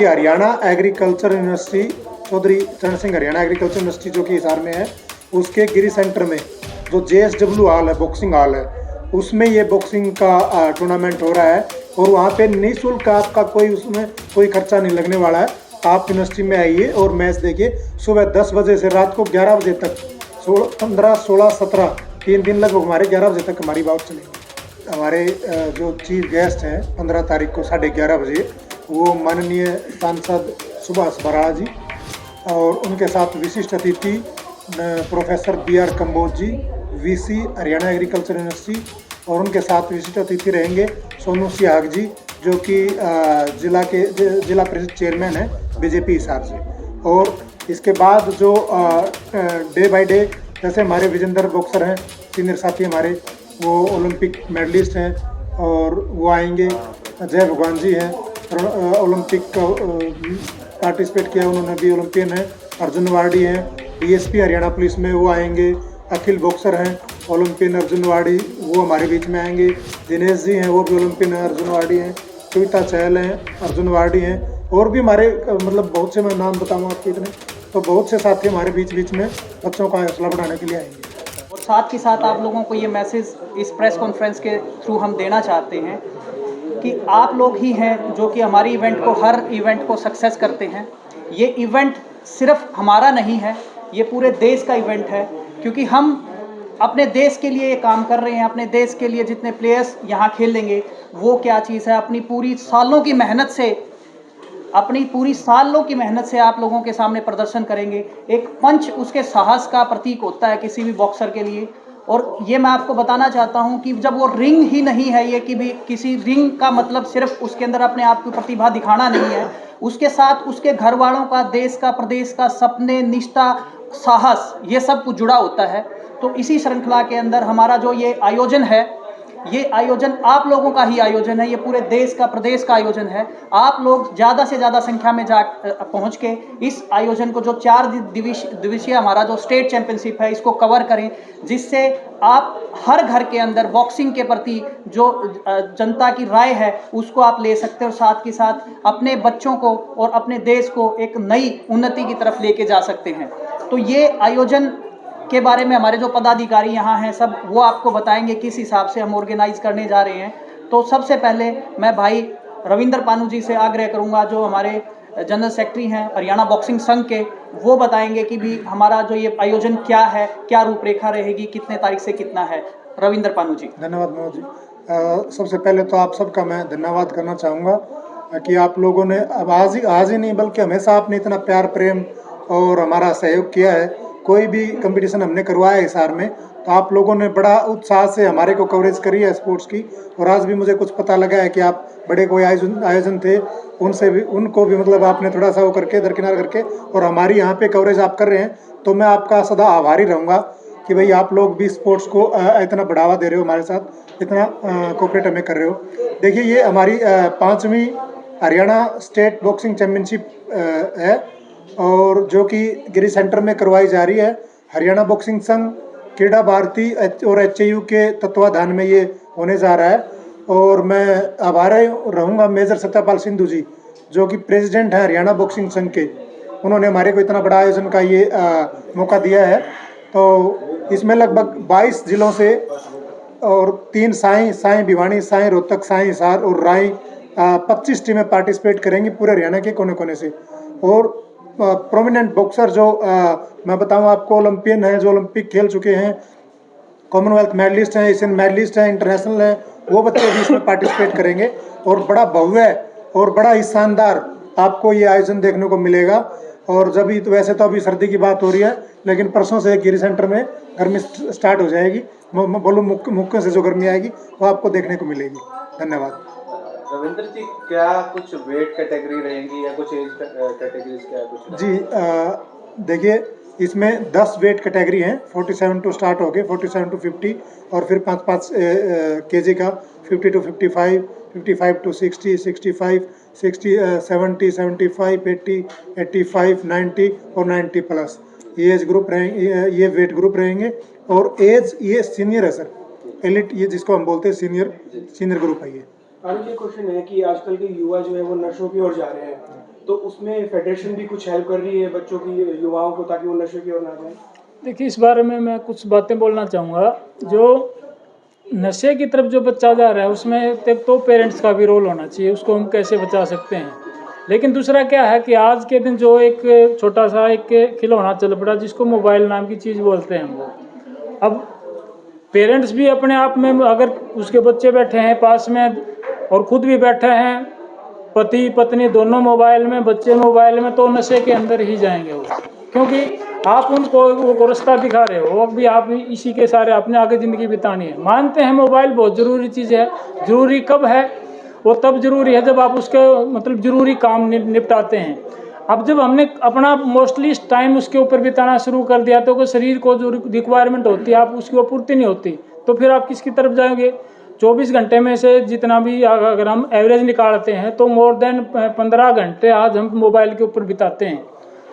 Haryana agriculture university Chaudhary चरण Singh Haryana agriculture university जो कि हिसार में है, उसके गिरी सेंटर में जो JSW हॉल है, बॉक्सिंग हॉल है, उसमें ये बॉक्सिंग का टूर्नामेंट हो रहा है। और वहाँ पे निःशुल्क आपका उसमें कोई खर्चा नहीं लगने वाला है। आप यूनिवर्सिटी में आइए और मैच देखिए। सुबह 10 बजे से रात को 11 बजे तक 15, 16, 17 3 दिन लगभग हमारे 11 बजे तक हमारी बात चलेगी। हमारे जो चीफ गेस्ट हैं 15 तारीख को 11:30 बजे, वो माननीय सांसद सुभाष बराड़ जी और उनके साथ विशिष्ट अतिथि प्रोफेसर BR कम्बोज जी, VC हरियाणा एग्रीकल्चर यूनिवर्सिटी, और उनके साथ विशिष्ट अतिथि रहेंगे सोनू सियाग जी जो कि जिला परिषद चेयरमैन है BJP हिसार से। और इसके बाद जो डे बाय डे जैसे हमारे विजेंद्र बॉक्सर हैं, सीनियर साथी हमारे, वो ओलंपिक मेडलिस्ट हैं और वो आएंगे। जय भगवान जी हैं, ओलंपिक का पार्टिसिपेट किया, उन्होंने भी ओलंपियन है। अर्जुन वाड़ी हैं, DSP हरियाणा पुलिस में, वो आएंगे। अखिल बॉक्सर हैं, ओलंपियन अर्जुन वाड़ी, वो हमारे बीच में आएंगे। दिनेश जी हैं, वो भी ओलंपियन अर्जुन वाड़ी हैं। कविता चहल हैं, अर्जुन वाड़ी हैं। और भी हमारे मतलब बहुत से, मैं नाम बताऊँ आपको इतने, तो बहुत से साथी हमारे बीच में बच्चों का हौसला बढ़ाने के लिए आएंगे। और साथ ही साथ आप लोगों को ये मैसेज इस प्रेस कॉन्फ्रेंस के थ्रू हम देना चाहते हैं कि आप लोग ही हैं जो कि हमारी हर इवेंट को सक्सेस करते हैं। ये इवेंट सिर्फ हमारा नहीं है, ये पूरे देश का इवेंट है, क्योंकि हम अपने देश के लिए ये काम कर रहे हैं। अपने देश के लिए जितने प्लेयर्स यहाँ खेलेंगे वो क्या चीज़ है, अपनी पूरी सालों की मेहनत से आप लोगों के सामने प्रदर्शन करेंगे। एक पंच उसके साहस का प्रतीक होता है किसी भी बॉक्सर के लिए। और ये मैं आपको बताना चाहता हूँ कि जब वो रिंग ही नहीं है, ये कि भी किसी रिंग का मतलब सिर्फ उसके अंदर अपने आप की प्रतिभा दिखाना नहीं है, उसके साथ उसके घर वालों का, देश का, प्रदेश का, सपने, निष्ठा, साहस, ये सब कुछ जुड़ा होता है। तो इसी श्रृंखला के अंदर हमारा जो ये आयोजन है, ये आयोजन आप लोगों का ही आयोजन है, ये पूरे देश का, प्रदेश का आयोजन है। आप लोग ज़्यादा से ज़्यादा संख्या में पहुंच के इस आयोजन को, जो 4 दिवसीय हमारा जो स्टेट चैंपियनशिप है, इसको कवर करें, जिससे आप हर घर के अंदर बॉक्सिंग के प्रति जो जनता की राय है उसको आप ले सकते हैं, और साथ ही साथ अपने बच्चों को और अपने देश को एक नई उन्नति की तरफ लेके जा सकते हैं। तो ये आयोजन के बारे में हमारे जो पदाधिकारी यहाँ हैं सब वो आपको बताएंगे किस हिसाब से हम ऑर्गेनाइज करने जा रहे हैं। तो सबसे पहले मैं भाई रविंद्र पानू जी से आग्रह करूँगा, जो हमारे जनरल सेक्रेटरी हैं हरियाणा बॉक्सिंग संघ के, वो बताएंगे कि भी हमारा जो ये आयोजन क्या है, क्या रूपरेखा रहेगी, कितने तारीख से कितना है। रविंद्र पानू जी। धन्यवाद मनोज जी। सबसे पहले तो आप सबका मैं धन्यवाद करना चाहूँगा कि आप लोगों ने अब आज ही नहीं बल्कि हमेशा आपने इतना प्यार, प्रेम और हमारा सहयोग किया है। कोई भी कंपटीशन हमने करवाया है हिसार में तो आप लोगों ने बड़ा उत्साह से हमारे को कवरेज करी है स्पोर्ट्स की। और आज भी मुझे कुछ पता लगा है कि आप बड़े कोई आयोजन थे, उनको भी मतलब आपने थोड़ा सा वो करके दरकिनार करके और हमारी यहाँ पे कवरेज आप कर रहे हैं। तो मैं आपका सदा आभारी रहूँगा कि भाई आप लोग भी स्पोर्ट्स को इतना बढ़ावा दे रहे हो, हमारे साथ इतना कोऑपरेट हमें कर रहे हो। देखिए, ये हमारी 5वीं हरियाणा स्टेट बॉक्सिंग चैम्पियनशिप है और जो कि गिरी सेंटर में करवाई जा रही है। हरियाणा बॉक्सिंग संघ, क्रीड़ा भारती और HAU के तत्वाधान में ये होने जा रहा है। और मैं आभारी रहूँगा मेजर सत्यपाल सिंधु जी जो कि प्रेसिडेंट हैं हरियाणा बॉक्सिंग संघ के। उन्होंने हमारे को इतना बड़ा आयोजन का ये मौका दिया है। तो इसमें लगभग 22 जिलों से और 3 साई भिवानी, साई रोहतक, साई हिसार और राई 25 टीमें पार्टिसिपेट करेंगी पूरे हरियाणा के कोने कोने से। और प्रोमिनेंट बॉक्सर जो मैं बताऊं आपको, ओलंपियन हैं, जो ओलंपिक खेल चुके हैं, कॉमनवेल्थ मेडलिस्ट हैं, एशियन मेडलिस्ट हैं, इंटरनेशनल हैं, वो बच्चे भी इसमें पार्टिसिपेट करेंगे। और बड़ा भव्य और बड़ा ही शानदार आपको ये आयोजन देखने को मिलेगा। और जब ही तो वैसे तो अभी सर्दी की बात हो रही है, लेकिन परसों से गिरी सेंटर में गर्मी स्टार्ट हो जाएगी। बोलो मुक्के से जो गर्मी आएगी वो आपको देखने को मिलेगी। धन्यवाद। रविंद्र जी, क्या कुछ वेट कैटेगरी रहेंगी या कुछ एज कैटेगरीज क्या कुछ जी देखिए, इसमें 10 वेट कैटेगरी हैं। 47 टू स्टार्ट हो गए, 47 टू 50 और फिर 5-5 kg का, 50 टू 55, 55 टू 60, 65, 60, 70, 75, 80, 85, 90 और 90 प्लस ये एज ग्रुप रहेंगे, ये वेट ग्रुप रहेंगे। और एज ये सीनियर है सर, एलिट, ये जिसको हम बोलते हैं सीनियर ग्रुप है ये। ये क्वेश्चन है कि आजकल के युवा जो है वो नशों की ओर जा रहे हैं, तो उसमें फेडरेशन भी कुछ हेल्प कर रही है बच्चों की, युवाओं को, ताकि वो नशे की ओर ना जाए? देखिए, इस बारे में मैं कुछ बातें बोलना चाहूँगा। जो नशे की तरफ जो बच्चा जा रहा है उसमें एक तो पेरेंट्स का भी रोल होना चाहिए, उसको हम कैसे बचा सकते हैं। लेकिन दूसरा क्या है कि आज के दिन जो एक छोटा सा एक खिलौना चल पड़ा जिसको मोबाइल नाम की चीज़ बोलते हैं वो, अब पेरेंट्स भी अपने आप में, अगर उसके बच्चे बैठे हैं पास में और खुद भी बैठे हैं, पति पत्नी दोनों मोबाइल में, बच्चे मोबाइल में, तो नशे के अंदर ही जाएंगे वो। क्योंकि आप उनको वो रास्ता दिखा रहे हो, अभी आप इसी के सारे अपने आगे ज़िंदगी बितानी है। मानते हैं मोबाइल बहुत ज़रूरी चीज़ है, ज़रूरी कब है? वो तब ज़रूरी है जब आप उसके मतलब ज़रूरी काम निपटाते हैं। अब जब हमने अपना मोस्टली टाइम उसके ऊपर बिताना शुरू कर दिया तो शरीर को जो रिक्वायरमेंट होती है आप उसकी वो पूर्ति नहीं होती, तो फिर आप किसकी तरफ जाएंगे? 24 घंटे में से जितना भी अगर हम एवरेज निकालते हैं तो मोर देन 15 घंटे आज हम मोबाइल के ऊपर बिताते हैं।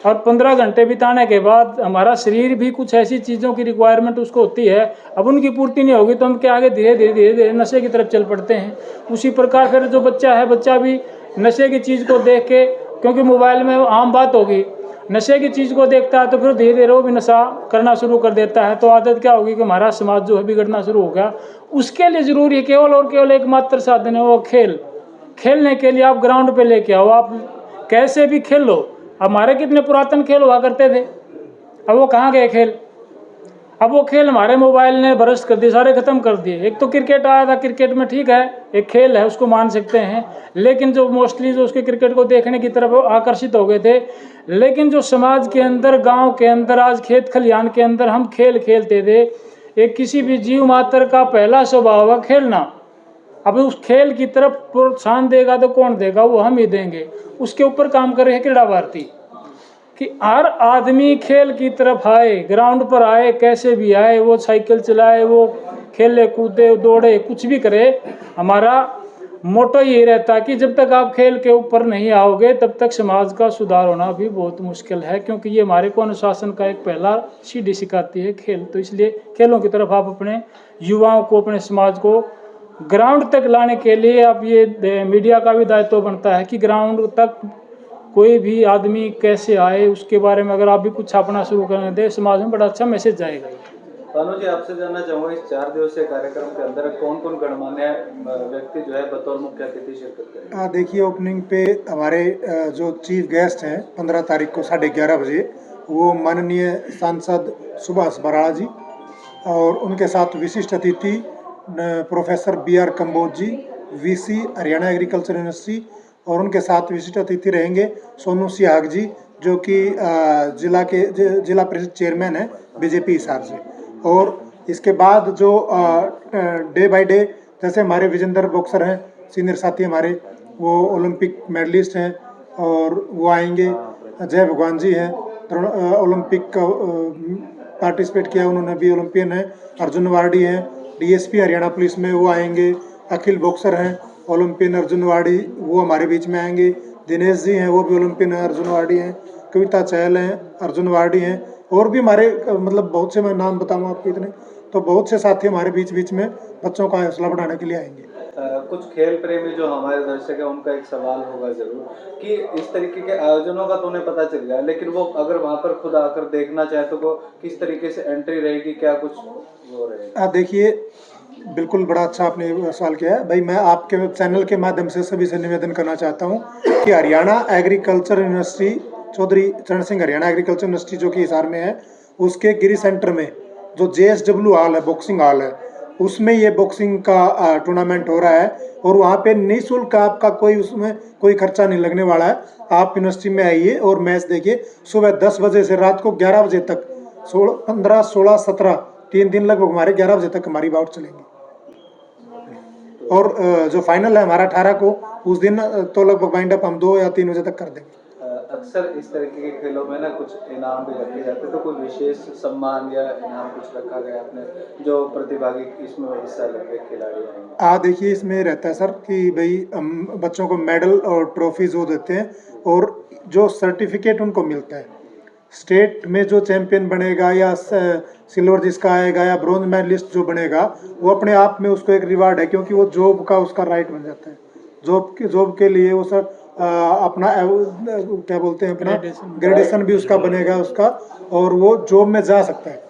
और 15 घंटे बिताने के बाद हमारा शरीर भी कुछ ऐसी चीज़ों की रिक्वायरमेंट उसको होती है, अब उनकी पूर्ति नहीं होगी तो हम क्या आगे धीरे धीरे नशे की तरफ चल पड़ते हैं। उसी प्रकार फिर जो बच्चा है, बच्चा भी नशे की चीज़ को देख के, क्योंकि मोबाइल में आम बात होगी, नशे की चीज़ को देखता है तो फिर धीरे धीरे वो भी नशा करना शुरू कर देता है। तो आदत क्या होगी कि हमारा समाज जो है बिगड़ना शुरू हो गया। उसके लिए ज़रूरी है केवल और केवल एकमात्र साधन है वो खेल। खेलने के लिए आप ग्राउंड पे लेके आओ, आप कैसे भी खेल लो। हमारे कितने पुरातन खेल हुआ करते थे, अब वो कहाँ गए खेल? अब वो खेल हमारे मोबाइल ने भ्रष्ट कर दिए, सारे ख़त्म कर दिए। एक तो क्रिकेट आया था, क्रिकेट में ठीक है एक खेल है उसको मान सकते हैं, लेकिन जो मोस्टली जो उसके क्रिकेट को देखने की तरफ आकर्षित हो गए थे। लेकिन जो समाज के अंदर, गांव के अंदर, आज खेत खलिहान के अंदर हम खेल खेलते थे, एक किसी भी जीव मात्र का पहला स्वभाव है खेलना। अब उस खेल की तरफ प्रोत्साहन देगा तो कौन देगा? वो हम ही देंगे। उसके ऊपर काम कर रहे हैं क्रीड़ा भारती कि हर आदमी खेल की तरफ आए, ग्राउंड पर आए, कैसे भी आए, वो साइकिल चलाए, वो खेले कूदे दौड़े, कुछ भी करे। हमारा मोटो यही रहता है कि जब तक आप खेल के ऊपर नहीं आओगे तब तक समाज का सुधार होना भी बहुत मुश्किल है, क्योंकि ये हमारे को अनुशासन का एक पहला सीढ़ी सिखाती है खेल। तो इसलिए खेलों की तरफ आप अपने युवाओं को, अपने समाज को ग्राउंड तक लाने के लिए अब ये मीडिया का भी दायित्व बनता है कि ग्राउंड तक कोई भी आदमी कैसे आए, उसके बारे में अगर आप भी कुछ छापना शुरू करें दे, समाज में बड़ा अच्छा मैसेज जाएगा। भानु जी, आपसे जानना चाहूँगा इस 4 दिवसीय कार्यक्रम के अंदर कौन कौन गणमान्य व्यक्ति जो है बतौर मुख्य अतिथि शिरकत करेंगे? देखिए, ओपनिंग पे हमारे जो चीफ गेस्ट हैं 15 तारीख को 11:30 बजे, वो माननीय सांसद सुभाष बराड़ा जी, और उनके साथ विशिष्ट अतिथि प्रोफेसर BR कंबोज जी, VC हरियाणा एग्रीकल्चर यूनिवर्सिटी, और उनके साथ विशिष्ट अतिथि रहेंगे सोनू सिहाग जी जो कि जिला परिषद चेयरमैन है बीजेपी हिसार से। और इसके बाद जो डे बाय डे, जैसे हमारे विजेंद्र बॉक्सर हैं, सीनियर साथी हमारे, वो ओलंपिक मेडलिस्ट हैं और वो आएंगे। जय भगवान जी हैं, ओलंपिक पार्टिसिपेट किया, उन्होंने भी ओलंपियन है। अर्जुन वार्डी हैं, DSP हरियाणा पुलिस में, वो आएंगे। अखिल बॉक्सर हैं, ओलंपियन, अर्जुन वार्डी, वो हमारे बीच में आएंगे। दिनेश जी हैं, वो भी ओलंपियन है, अर्जुन वार्डी हैं। कविता चहल हैं, अर्जुन वार्डी हैं। और भी हमारे मतलब बहुत से, मैं नाम बताऊँ आपको इतने, तो बहुत से साथी हमारे बीच में बच्चों का हौसला बढ़ाने के लिए आएंगे। कुछ खेल प्रेमी जो हमारे दर्शक है उनका एक सवाल होगा जरूर कि इस तरीके के आयोजनों का तो उन्हें पता चल गया, लेकिन वो अगर वहाँ पर खुद आकर देखना चाहे तो वो किस तरीके से एंट्री रहेगी, क्या कुछ वो रहेगा? देखिए, बिल्कुल बड़ा अच्छा आपने सवाल किया है भाई। मैं आपके चैनल के माध्यम से सभी से निवेदन करना चाहता हूँ कि हरियाणा एग्रीकल्चर यूनिवर्सिटी, चौधरी चरण सिंह हरियाणा एग्रीकल्चर यूनिवर्सिटी जो कि हिसार में है, उसके गिरी सेंटर में जो JSW हॉल है, बॉक्सिंग हॉल है, उसमें ये बॉक्सिंग का टूर्नामेंट हो रहा है। और वहाँ पे निःशुल्क आपका उसमें कोई खर्चा नहीं लगने वाला है। आप यूनिवर्सिटी में आइए और मैच देखिए। सुबह 10 बजे से रात को 11 बजे तक, 15, 16, 17, 3 दिन लगभग हमारे 11 बजे तक हमारी बाउट चलेंगी। और जो फाइनल है हमारा 18 को, उस दिन तो लगभग वाइंड अप हम 2 या 3 बजे तक कर देंगे। अक्सर इस तरीके के खेलों में ना कुछ इनाम भी रखे जाते हैं, तो कोई विशेष सम्मान या इनाम कुछ रखा गया आपने जो प्रतिभागी इसमें हिस्सा लेंगे खिलाड़ी आएंगे? देखिए, इसमें रहता है सर कि भाई हम बच्चों को मेडल और ट्रॉफीज वो देते हैं, और जो सर्टिफिकेट उनको मिलता है, स्टेट में जो चैंपियन बनेगा या सिल्वर जिसका आएगा या ब्रॉन्ज मेडलिस्ट जो बनेगा, वो अपने आप में उसको एक रिवार्ड है, क्योंकि वो जॉब का उसका राइट बन जाता है। जॉब के लिए वो सर अपना क्या बोलते हैं अपना Gradation। ग्रेडेशन भी उसका बनेगा उसका, और वो जॉब में जा सकता है।